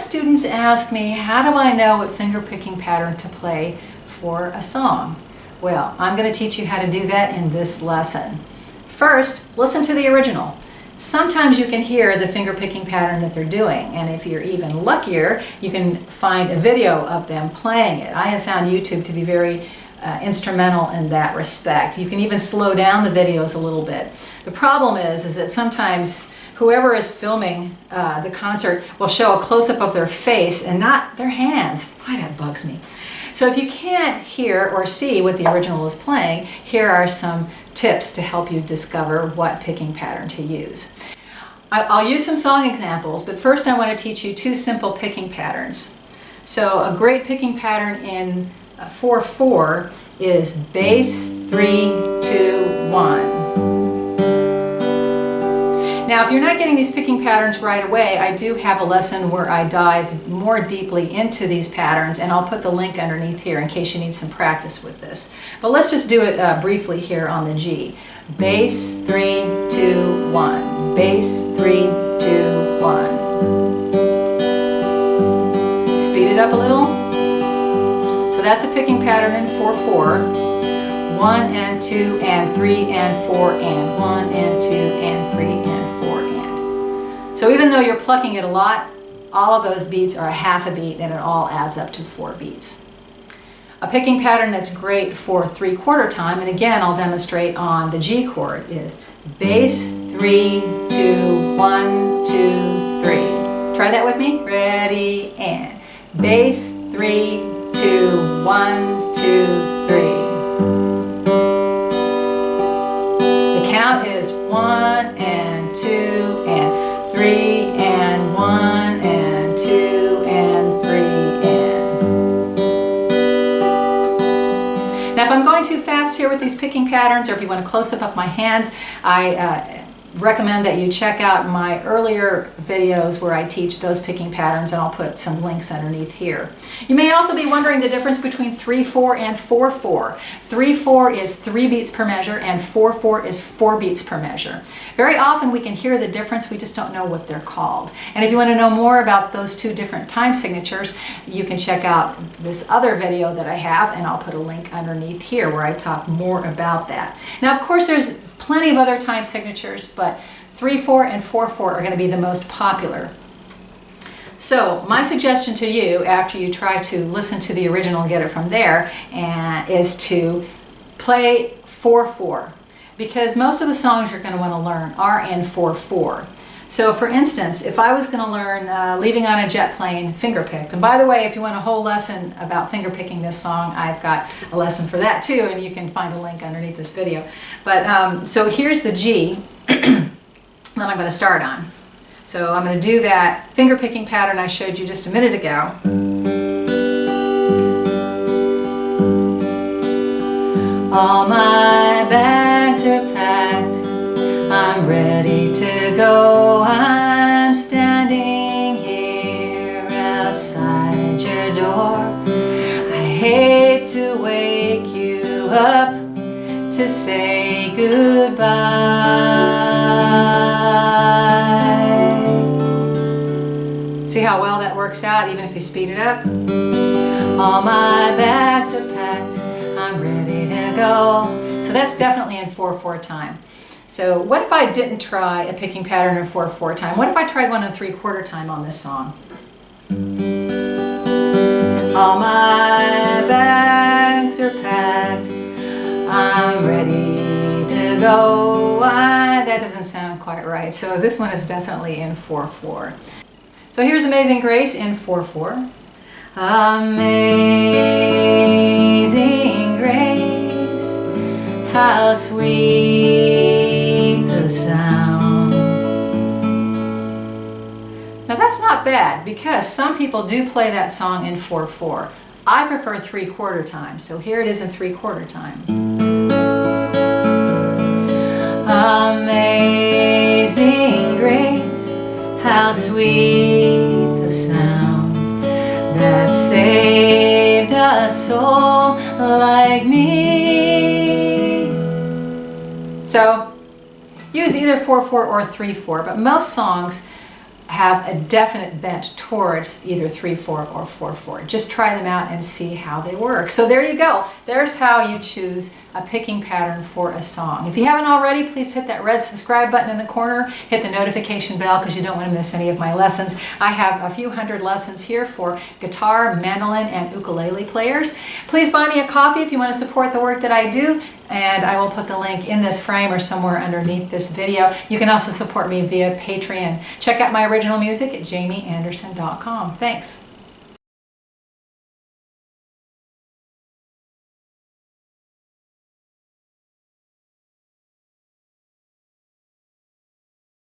of students ask me, how do I know what finger picking pattern to play for a song? Well, I'm going to teach you how to do that in this lesson. First, listen to the original. Sometimes you can hear the finger picking pattern that they're doing, and if you're even luckier, you can find a video of them playing it. I have found YouTube to be very instrumental in that respect. You can even slow down the videos a little bit. The problem is that sometimes whoever is filming the concert will show a close-up of their face and not their hands. Why, that bugs me. So if you can't hear or see what the original is playing, here are some tips to help you discover what picking pattern to use. I'll use some song examples, but first I want to teach you two simple picking patterns. So a great picking pattern in 4/4 is bass 3 2 1. Now, if you're not getting these picking patterns right away, I do have a lesson where I dive more deeply into these patterns, and I'll put the link underneath here in case you need some practice with this. But let's just do it briefly here on the G. Bass 3 2 1. Bass 3 2 1. Speed it up a little. So that's a picking pattern in 4/4. 1 and 2 and 3 and 4 and 1 and 2 and 3 and 4 and. So even though you're plucking it a lot, all of those beats are a half a beat and it all adds up to 4 beats. A picking pattern that's great for 3/4 time, and again I'll demonstrate on the G chord, is bass 3 2 1 2 3. Try that with me. Ready, and bass 3 2 1 2 3. Count is 1 and 2 and 3 and 1 and 2 and 3 and. Now if I'm going too fast here with these picking patterns, or if you want a close-up of my hands, I recommend that you check out my earlier videos where I teach those picking patterns, and I'll put some links underneath here. You may also be wondering the difference between 3/4 and 4/4. 3/4 is 3 beats per measure and 4/4 is 4 beats per measure. Very often we can hear the difference, we just don't know what they're called. And if you want to know more about those two different time signatures, you can check out this other video that I have, and I'll put a link underneath here where I talk more about that. Now of course there's plenty of other time signatures, but 3/4 and 4/4 are going to be the most popular. So my suggestion to you, after you try to listen to the original and get it from there, is to play 4/4, because most of the songs you're going to want to learn are in 4/4. So for instance, if I was going to learn Leaving on a Jet Plane finger picked, and by the way, if you want a whole lesson about finger picking this song, I've got a lesson for that too, and you can find a link underneath this video. But so here's the G that I'm going to start on. So I'm going to do that finger picking pattern I showed you just a minute ago. All my bags are packed, I'm ready to go. I'm standing here outside your door. I hate to wake you up to say goodbye. See how well that works out, even if you speed it up? All my bags are packed, I'm ready to go. So that's definitely in 4/4 time. So what if I didn't try a picking pattern in 4/4 time? What if I tried one in 3/4 time on this song? All my bags are packed, I'm ready to go. That doesn't sound quite right. So this one is definitely in 4/4. So here's Amazing Grace in 4/4. Amazing grace, how sweet the sound. Now that's not bad, because some people do play that song in 4/4. I prefer 3/4 time, so here it is in 3/4 time. Amazing grace, how sweet the sound that saved a soul like me. So use either 4/4 or 3/4, but most songs have a definite bent towards either 3/4 or 4/4. Just try them out and see how they work. So there you go. There's how you choose a picking pattern for a song. If you haven't already, please hit that red subscribe button in the corner. Hit the notification bell because you don't want to miss any of my lessons. I have a few hundred lessons here for guitar, mandolin, and ukulele players. Please buy me a coffee if you want to support the work that I do, and I will put the link in this frame or somewhere underneath this video. You can also support me via Patreon. Check out my original music at jamieanderson.com. Thanks.